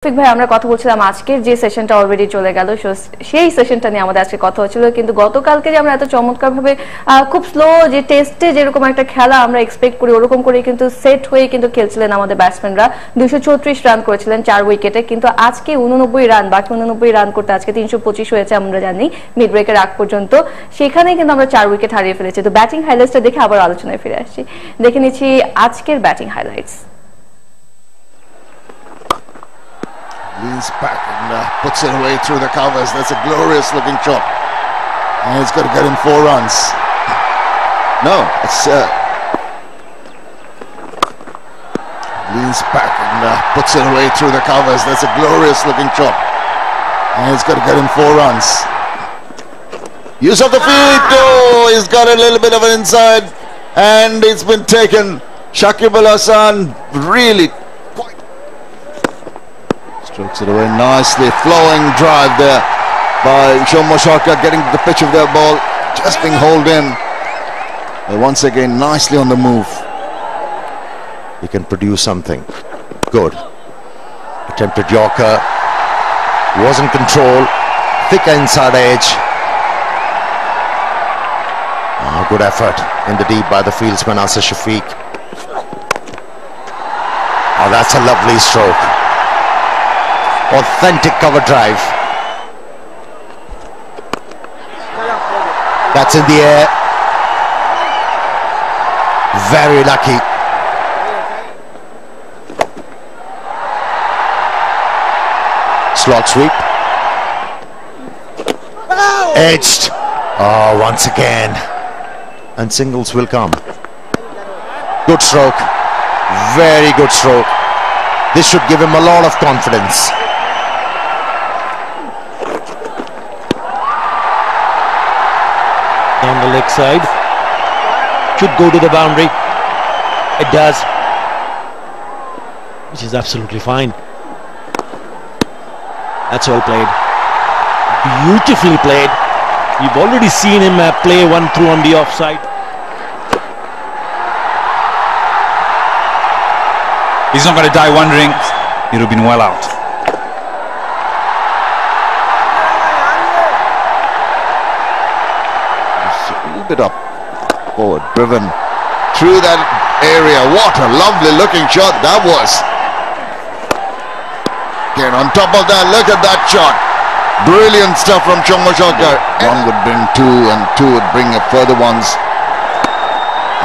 ভাই আমরা কথা বলছিলাম আজকের যে সেশনটা অলরেডি চলে গেল সেই সেশনটা নিয়ে আমাদের আজকে কথা হচ্ছিল, কিন্তু গতকালকে যে আমরা এত চমৎকার ভাবে খুব স্লো যে টেস্টে যেরকম একটা খেলা আমরা এক্সপেক্ট করি ওরকম করে কিন্তু সেট হয়ে কিন্তু খেলছিলেন আমাদের ব্যাটসম্যানরা। 234 রান করেছিলেন 4 উইকেটে, কিন্তু আজকে 89 রান, বাকি 89 রান করতে আজকে 325 হয়েছে আমরা জানি মিড ব্রেকের আগ পর্যন্ত। সেখানেই কিন্তু আমরা 4 উইকেট হারিয়ে ফেলেছি। তো ব্যাটিং হাইলাইটসটা দেখে আবার আলোচনায় ফিরে আসছি, দেখে নিচ্ছি আজকের batting highlights. Leans back and puts it away through the covers. That's a glorious looking shot. And he's got to get in 4 runs. No, it's leans back and puts it away through the covers. That's a glorious looking shot. And he's got to get in 4 runs. Use of the feet. Oh, he's got a little bit of an inside and it's been taken. Shakib Al Hasan really strokes it away nicely. Flowing drive there by Shomo Sharka, getting to the pitch of their ball, just being hauled in. But once again, nicely on the move. He can produce something good. Attempted Yorker, was in control, thicker inside edge. Good effort in the deep by the fieldsman Asir Shafiq. Oh, that's a lovely stroke. Authentic cover drive. That's in the air. Very lucky. Slot sweep. Edged. Oh, once again. And singles will come. Good stroke. Very good stroke. This should give him a lot of confidence. Down the leg side, should go to the boundary. It does, which is absolutely fine. That's well played, beautifully played. You've already seen him play one through on the offside. He's not going to die wondering. He'd have been well out. Bit up, forward, driven through that area. What a lovely looking shot that was. Again, on top of that, look at that shot. Brilliant stuff from Shomo Sharka. One would bring 2 and 2 would bring up further ones.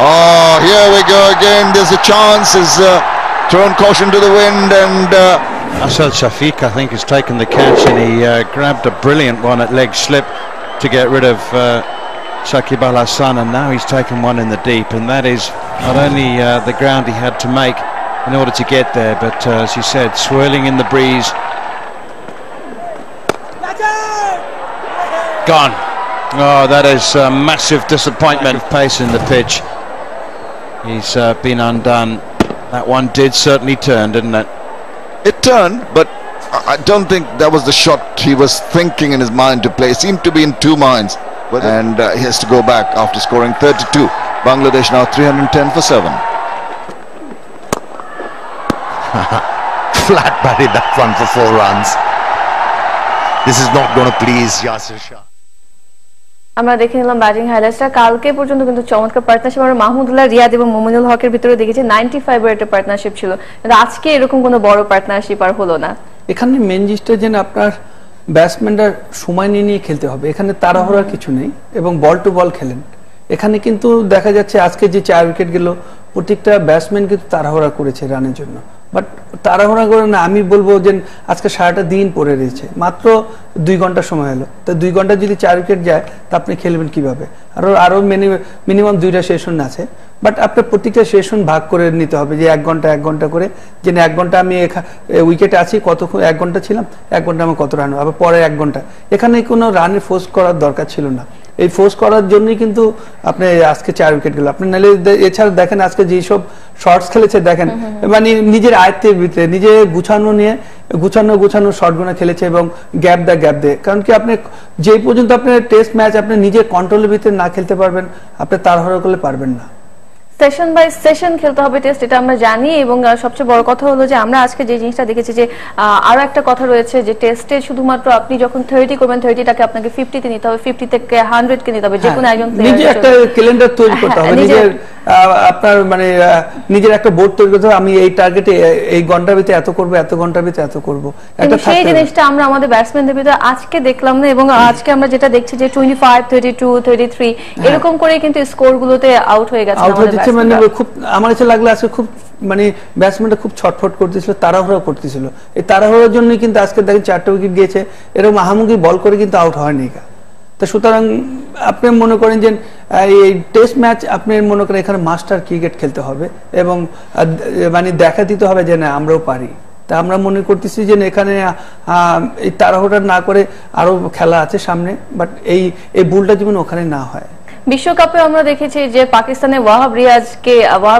Oh, here we go again. There's a chance. Is thrown caution to the wind, and Asir Shafiq, I think, has taken the catch, and he grabbed a brilliant one at leg slip to get rid of Shakib Al Hasan, and now he's taken one in the deep, and that is not only the ground he had to make in order to get there, but as you said, swirling in the breeze. Gone. Oh, that is a massive disappointment. Pace in the pitch. He's been undone. That one did certainly turn, didn't it? it turned, but I don't think that was the shot he was thinking in his mind to play. He seemed to be in 2 minds. And he has to go back after scoring 32. Bangladesh now 310 for 7. Flat buried that one for 4 runs. This is not going to please Yasir Shah. আমরা দেখে নিলাম batting হাইলাইটসটা। কালকে পর্যন্ত কিন্তু চমৎকার partnership আমরা মাহমুদুল্লাহ রিয়াদ এবং মুমিনুল হকের ভিতরে দেখেছি। 95 এর একটা পার্টনারশিপ ছিল, কিন্তু আজকে এরকম কোনো বড় পার্টনারশিপ আর হলো না। এখানে মেন জিনিসটা যে আপনার ব্যাটসম্যানরা সময় নিয়ে খেলতে হবে, এখানে তাড়াহুড়ার কিছু নেই এবং বল টু বল খেলেন। এখানে কিন্তু দেখা যাচ্ছে আজকে যে 4 উইকেট গেল প্রত্যেকটা ব্যাটসম্যান কিন্তু তাড়াহুড়া করেছে রানের জন্য, বাট তাড়াহুড়া করে না, আমি বলবো যে আজকে সারাটা দিন পড়ে রয়েছে, মাত্র 2 ঘন্টা সময় হলো, তো 2 ঘন্টা যদি 4 উইকেট যায় তা আপনি খেলবেন কিভাবে? আরো মিনিমাম 2টা সেশন আছে, বাট আপনার প্রত্যেকটা সেশন ভাগ করে নিতে হবে যে 1 ঘন্টা করে, যে 1 ঘন্টা আমি উইকেটে আছি, কতক্ষণ 1 ঘন্টা ছিলাম, 1 ঘন্টা আমার কত রান, আবার পরে 1 ঘন্টা। এখানে কোনো রানের ফোর্স করার দরকার ছিল না, এই ফোর্স করার জন্যই কিন্তু আপনি আজকে 4 উইকেট গেল। আপনি নাহলে এছাড়া দেখেন আজকে যেসব শর্টস খেলেছে দেখেন, মানে নিজের আয়ত্তের ভিতরে নিজে গুছানো শর্টগুলো খেলেছে এবং গ্যাপ দেয়। কারণ কি আপনি যে পর্যন্ত আপনার টেস্ট ম্যাচ আপনি নিজের কন্ট্রোলের ভিতরে না খেলতে পারবেন, আপনি তাড়াহুড়ো করলে পারবেন না। সেশন বাই সেশন খেলতে হবে টেস্ট, এটা আমরা জানি। এবং সবচেয়ে বড় কথা হলো যে আমরা আজকে যে জিনিসটা দেখেছি যে আরো একটা কথা রয়েছে যে টেস্টে শুধুমাত্র আপনি যখন 30 করবেন 30টাকে আপনাকে 50 তে নিতে হবে, 50 থেকে 100 কে নিতে হবে, যে কোনো একজন নিজে একটা ক্যালেন্ডার তৈরি করতে হবে, নিজের আপনার মানে নিজের একটা বোর্ড তৈরি করতে হবে, আমি এই টার্গেটে এই ঘন্টার ভিতরে এত করব, এত ঘন্টার ভিতরে এত করব। একটা সেই জিনিসটা আমরা আমাদের ব্যাটসম্যানদের ভিতরে আজকে দেখলাম না। এবং আজকে আমরা যেটা দেখছি যে 25, 32, 33 এরকম করে কিন্তু স্কোর গুলোতে আউট হয়ে গেছে আমাদের। মানে খুব আমার কাছে লাগলো আজকে খুব মানে ব্যাটসম্যানটা খুব ছটফট করতেছিল, তাড়াহুড়া করতেছিল। এই তাড়াহুড়ার জন্যই কিন্তু আজকে দেখেন 4টা উইকেট গিয়েছে, এরকম আহামুকি বল করে কিন্তু আউট হয়নি। তো সুতরাং আপনি মনে করেন যে এই টেস্ট ম্যাচ আপনি মনে করেন এখানে মাস্টার ক্রিকেট খেলতে হবে এবং মানে দেখা দিতে হবে যে না আমরাও পারি। তা আমরা মনে করতেছি যে এখানে এই তাড়াহুড়া না করে আরো খেলা আছে সামনে, বাট এই ভুলটা যেমন ওখানে না হয়। বিশ্বকাপে আমরা দেখেছি যে পাকিস্তানের ওয়াহাব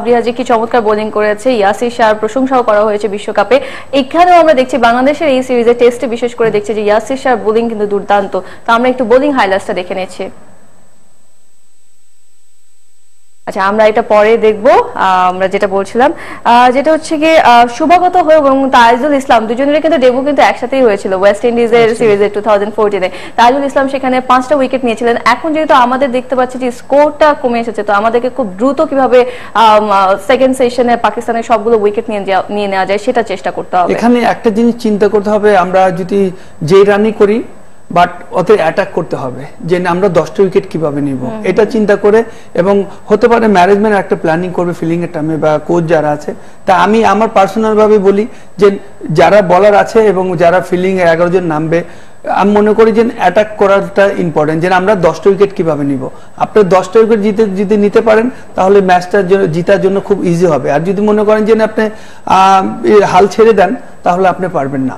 রিয়াজ কি চমৎকার বোলিং করেছে, ইয়াসির শাহর প্রশংসাও করা হয়েছে বিশ্বকাপে। এখানেও আমরা দেখছি বাংলাদেশের এই সিরিজে টেস্টে বিশেষ করে দেখছি যে ইয়াসির শাহর বোলিং কিন্তু দুর্দান্ত। তো আমরা একটু বোলিং হাইলাইটসটা দেখে নিচ্ছি। আচ্ছা, আমরা এটা পরে দেখবো। আমরা যেটা বলছিলাম যেটা হচ্ছে কি শুভাগত হয়ে এবং তাইজুল ইসলাম দুজনের কিন্তু ডেবু কিন্তু একসাথেই হয়েছিল ওয়েস্ট ইন্ডিজের সিরিজে 2014-এ। তাইজুল ইসলাম সেখানে 5টা উইকেট নিয়েছিলেন। এখন যেহেতু আমাদের দেখতে পাচ্ছি যে স্কোরটা কমে এসেছে, তো আমাদেরকে খুব দ্রুত কিভাবে সেকেন্ড সেশনে পাকিস্তানের সবগুলো উইকেট নিয়ে নেওয়া যায় সেটা চেষ্টা করতে হবে। এখানে একটা জিনিস চিন্তা করতে হবে, আমরা যদি যে রানই করি বাট ওদের অ্যাটাক করতে হবে যে আমরা 10টা উইকেট কিভাবে নিব, এটা চিন্তা করে। এবং হতে পারে ম্যানেজমেন্ট একটা প্ল্যানিং করবে ফিল্ডিং এর টাইমে বা কোচ যারা আছে। তা আমি আমার পার্সোনাল ভাবে বলি যে যারা বলার আছে এবং যারা ফিল্ডিং এ 11 জন নামবে, আমি মনে করি যে অ্যাটাক করাটা ইম্পর্টেন্ট, যে আমরা 10টা উইকেট কিভাবে নিব। আপনি 10টা উইকেট যদি নিতে পারেন তাহলে ম্যাচটা জিতার জন্য খুব ইজি হবে। আর যদি মনে করেন যে আপনি হাল ছেড়ে দেন তাহলে আপনি পারবেন না।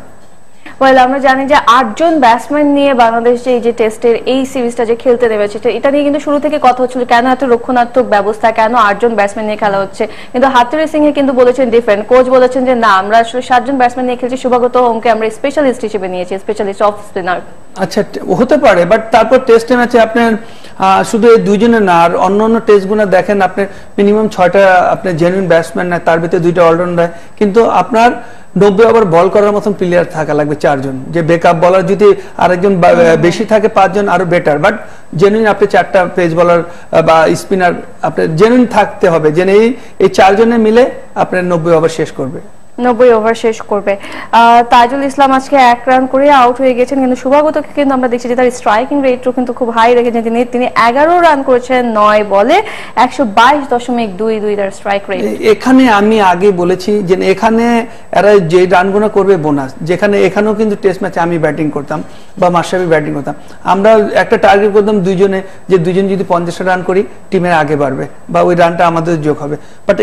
আমরা জানি যে 8 জন ব্যাটসম্যান নিয়ে বাংলাদেশ যে টেস্টের এই সিরিজটা যে খেলতে নেমেছে, এটা নিয়ে কিন্তু শুরু থেকে কথা হচ্ছিল কেন এত রক্ষণাত্মক ব্যবস্থা, কেন 8 জন ব্যাটসম্যান নিয়ে খেলা হচ্ছে। কিন্তু হাতুড়ি সিং কিন্তু বলেছেন ডিফারেন্ট, কোচ বলেছেন যে না, আমরা আসলে 7 জন ব্যাটসম্যান নিয়ে খেলছি, শুভাগত হোমকে আমরা স্পেশালিস্ট হিসেবে নিয়েছি, স্পেশালিস্ট অফ স্পিনার। আচ্ছা, হতে পারে, বাট তারপর টেস্ট ম্যাচে আপনার শুধু এই দুইজনের না, আর অন্যান্য টেস্টগুলো দেখেন আপনি মিনিমাম 6টা আপনি জেনুইন ব্যাটসম্যান না, তার ভিতরে 2টা অলরাউন্ডার, কিন্তু আপনার 90 ওভার বল করার মতন প্লেয়ার থাকা লাগবে 4 জন। যে ব্যাকআপ বলার যদি আরেকজন বেশি থাকে 5 জন আরো বেটার, বাট জেনুইন আপনি 4টা পেস বলার বা স্পিনার আপনার জেনুইন থাকতে হবে, যে এই 4 জনে মিলে আপনার 90 ওভার শেষ করবে। 90 ওভার শেষ করবে। তাইজুল ইসলাম আজকে 1 রান করে আউট হয়ে গেছেন, কিন্তু শুভাগতকে কিন্তু আমরা দেখছি যে তার স্ট্রাইকিং রেটও কিন্তু খুব হাই রেখেছেন। তিনি 11 রান করেছেন 9 বলে, 122.22 তার স্ট্রাইক রেট। এখানে আমি আগে বলেছি যে এখানে এরা যে রানগুলো করবে বোনাস, যেখানে এখানেও কিন্তু টেস্ট ম্যাচে আমি ব্যাটিং করতাম বা মাশরাফি ব্যাটিং করতাম, আমরা একটা টার্গেট করতাম দুইজনে, যে দুইজন যদি 50 রান করি টিমের আগে বাড়বে বা ওই রানটা আমাদের যোগ হবে। বাট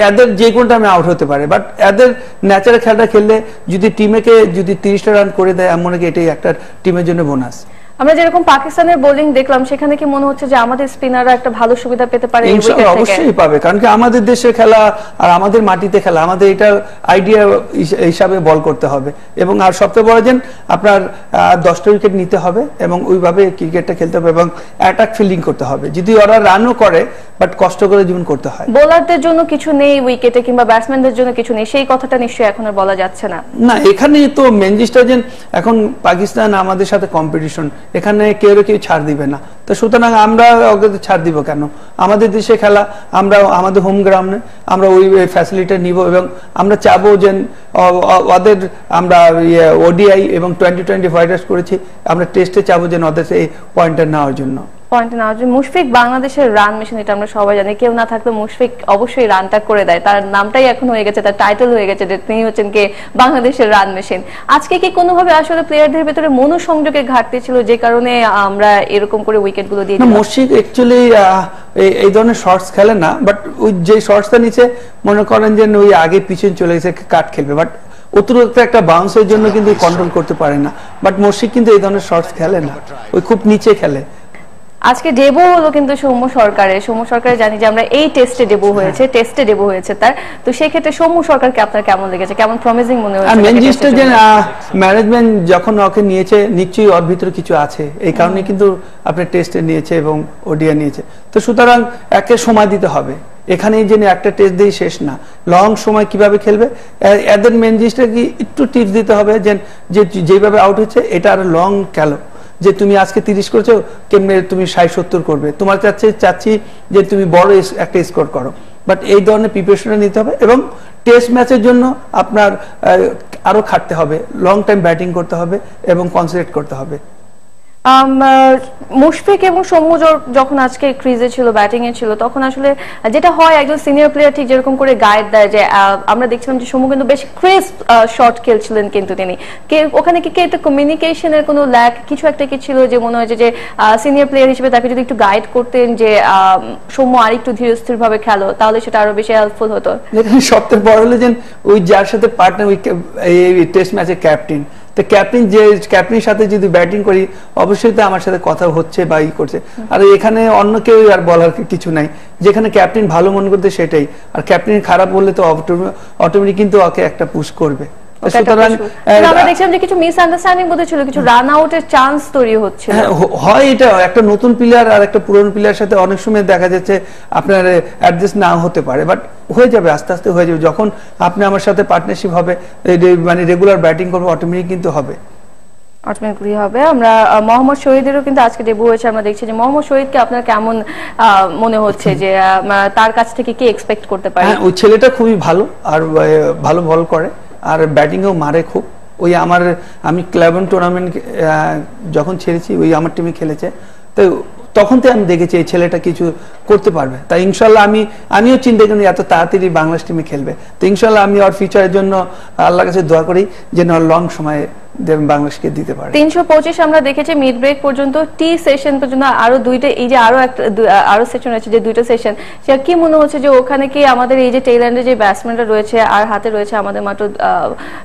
এদের যে কোনটা আমি আউট হতে পারে, বাট এদের ন্যাচারাল খেলাটা খেললে যদি টিমকে যদি 30টা রান করে দেয়, এমন কি এটাই একটা টিমের জন্য বোনাস। আমরা যেরকম পাকিস্তানের বোলিং দেখলাম, সেখানে কি মনে হচ্ছে যে আমাদের স্পিনাররা একটা ভালো সুবিধা পেতে পারে? অবশ্যই পাবে, কারণ কি আমাদের দেশের খেলা আর আমাদের মাটিতে খেলা, আমাদের এটা আইডিয়া হিসাবে বল করতে হবে। এবং আর সবচেয়ে বড় যে আপনার 10টা উইকেট নিতে হবে এবং ওইভাবে ক্রিকেটটা খেলতে হবে এবং অ্যাটাক ফিল্ডিং করতে হবে। যদি ওরা রানও করে বাট কষ্ট করে জীবন করতে হয়। বোলারদের জন্য কিছু নেই উইকেটে, কিংবা ব্যাটসম্যানদের জন্য কিছু নেই, সেই কথাটা নিশ্চয়ই এখন আর বলা যাচ্ছে না। না, এখানে তো মেন জিনিসটা যে এখন পাকিস্তান আমাদের সাথে কম্পিটিশন, এখানে কেউ ছাড় দিবে না। তো সুতরাং আমরা ওকে ছাড় দিব কেন? আমাদের দেশে খেলা, আমরা আমাদের হোম গ্রাউন্ডে আমরা ওই ফ্যাসিলিটি নিব এবং আমরা চাবো যে ওদের আমরা ওডিআই এবং টি20 ফাইটার্স করেছি, আমরা টেস্টে চাবো যে ওদের এই পয়েন্টটা নেওয়ার জন্য। মুশফিক বাংলাদেশের রান মেশিন, এটা আমরা সবাই জানি। কেউ না থাকলে মুশফিক অবশ্যই রানটা করে দেয়, তার নামটাই এখন হয়ে গেছে, তার টাইটেল হয়ে গেছে যে তিনি হচ্ছেন কে বাংলাদেশের রান মেশিন। আজকে কি কোনোভাবে আসলে প্লেয়ারদের ভিতরে মনোসংযোগের ঘাটতি ছিল, যে কারণে আমরা এরকম করে উইকেট গুলো দিয়ে দিলাম? মুশফিক অ্যাকচুয়ালি এই ধরনের শর্টস খেলে না, বাট ওই যে শর্টসটা নিচে মনে করেন যে ওই আগে পিছনে চলে গেছে, কাট খেলবে, বাট অতিরিক্ত একটা বাউন্সের জন্য কিন্তু কন্ট্রোল করতে পারে না। বাট মুশফিক কিন্তু এই ধরনের শর্টস খেলে না, ওই খুব নিচে খেলে। আজকে ডেবু হলো কিন্তু সৌম্য সরকারের জানি যে আমরা এই টেস্টে ডেবু হয়েছে তার। তো সেই ক্ষেত্রে সৌম্য সরকারকে আপনার কেমন লেগেছে, কেমন প্রমিজিং মনে হয়েছে? মেন জিনিসটা যে ম্যানেজমেন্ট যখন ওকে নিয়েছে, নিশ্চয়ই ওর ভিতরে কিছু আছে, এই কারণে কিন্তু আপনি টেস্টে নিয়েছে এবং ওডিআই নিয়েছে। তো সুতরাং একে সময় দিতে হবে, এখানেই যে একটা টেস্ট দিয়ে শেষ না, লং সময় কিভাবে খেলবে এদের মেন জিনিসটা কি একটু টিপস দিতে হবে যে যেভাবে আউট হচ্ছে এটা আর লং খেলো, যে তুমি আজকে 30 করছো কেমনে তুমি 60-70 করবে, তোমার চাচ্ছি যে তুমি বড় একটা স্কোর করো, বাট এই ধরনের প্রিপারেশনটা নিতে হবে এবং টেস্ট ম্যাচের জন্য আপনার আরো খাটতে হবে, লং টাইম ব্যাটিং করতে হবে এবং কনসেন্ট্রেট করতে হবে। মুশফিক এবং সৌম্য যখন আজকে ক্রিজে ছিল, ব্যাটিং এ ছিল, তখন আসলে যেটা হয় একজন সিনিয়র প্লেয়ার ঠিক যেরকম করে গাইড দেয়, যে আমরা দেখছিলাম যে সৌম্য কিন্তু বেশ ক্রিস্প শট খেলছিলেন, কিন্তু তিনি ওখানে কি একটা কমিউনিকেশনের কোনো ল্যাক কিছু একটা কি ছিল, যে মনে হয় যে সিনিয়র প্লেয়ার হিসেবে তাকে যদি একটু গাইড করতেন যে সৌম্য আর একটু ধীরে স্থির ভাবে খেলো, তাহলে সেটা আরো বেশি হেল্পফুল হতো। সবথেকে বড় হলো যে ওই যার সাথে পার্টনার ওই টেস্ট ম্যাচের ক্যাপ্টেন, তো ক্যাপ্টেনের সাথে যদি ব্যাটিং করি অবশ্যই তো আমার সাথে কথা হচ্ছে বা ই করছে, আর এখানে অন্য কেউ আর বলার কিছু নাই, যেখানে ক্যাপ্টেন ভালো মনে করতে সেটাই, আর ক্যাপ্টেন খারাপ বললে তো অটোমেটিক কিন্তু ওকে একটা পুশ করবে। আমরা দেখছিলাম যে কিছু মিসআন্ডারস্ট্যান্ডিং বোধহয় ছিল, কিছু রান আউটের চান্স তৈরি হচ্ছে। হয় এটা একটা নতুন প্লেয়ার আর একটা পুরনো প্লেয়ার সাথে অনেক সময় দেখা যাচ্ছে আপনার অ্যাডজাস্ট না হতে পারে, বাট হয়ে যাবে, আস্তে আস্তে হয়ে যাবে। যখন আপনি আমার সাথে পার্টনারশিপ হবে, মানে রেগুলার ব্যাটিং করবে, অটোমেটিক কিন্তু হবে, অটোমেটিকলি হবে। আমরা মোহাম্মদ শহীদেরও কিন্তু আজকে ডেবিউ হয়েছে, আমরা দেখছি যে মোহাম্মদ শহীদকে আপনার কেমন মনে হচ্ছে, যে তার কাছ থেকে কি এক্সপেক্ট করতে পারি? ওই ছেলেটা খুবই ভালো আর ভালো বল করে আর ব্যাটিংও মারে খুব। ওই আমি ক্লাবন টুর্নামেন্ট যখন ছেড়েছি ওই আমার টিমে খেলেছে, তো তখন তো আমি দেখেছি এই ছেলেটা কিছু করতে পারবে, তাই ইনশাল্লাহ আমিও চিন্তা করি এত তাড়াতাড়ি বাংলাদেশ টিমে খেলবে, তো ইনশাল্লাহ আমি ওর ফিউচারের জন্য আল্লাহর কাছে দোয়া করি যেন লং সময় বাংলাদেশকে দিতে পারে। 325 আমরা দেখেছি মিড ব্রেক পর্যন্ত, টি সেশন পর্যন্ত আরো দুইটা, এই যে আরো সেশন আছে, যে দুইটা সেশন, সে কি মনে হচ্ছে যে ওখানে কি আমাদের এই যে টেইল এন্ডে যে ব্যাটসম্যানরা রয়েছে আর হাতে রয়েছে আমাদের মাত্র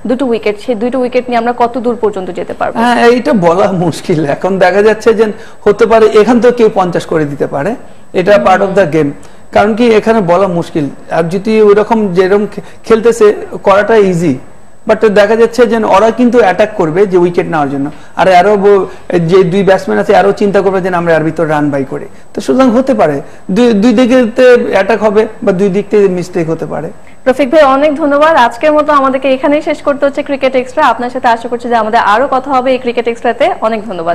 দুটো উইকেট, সেই দুটো উইকেট নিয়ে আমরা কত দূর পর্যন্ত যেতে পারবো? হ্যাঁ, এইটা বলা মুশকিল। এখন দেখা যাচ্ছে যে হতে পারে এখান থেকে কেউ 50 করে দিতে পারে, এটা পার্ট অফ দ্য গেম, কারণ কি এখানে বলা মুশকিল। আর যদি ওইরকম যেরকম খেলতেছে করাটা ইজি, বাট দেখা যাচ্ছে যে ওরা কিন্তু অ্যাটাক করবে যে উইকেট নেওয়ার জন্য, আর আরো যে দুই ব্যাটসম্যান আছে আরো চিন্তা করবে যে আমরা এর ভিতর রান বাই করি, তো সুতরাং হতে পারে দুই দিকে অ্যাটাক হবে বা দুই দিক থেকে মিস্টেক হতে পারে। রফিক ভাই অনেক ধন্যবাদ, আজকের মতো আমাদেরকে এখানেই শেষ করতে হচ্ছে ক্রিকেট এক্সট্রা। আপনার সাথে আশা করছি যে আমাদের আরো কথা হবে এই ক্রিকেট এক্সট্রাতে। অনেক ধন্যবাদ।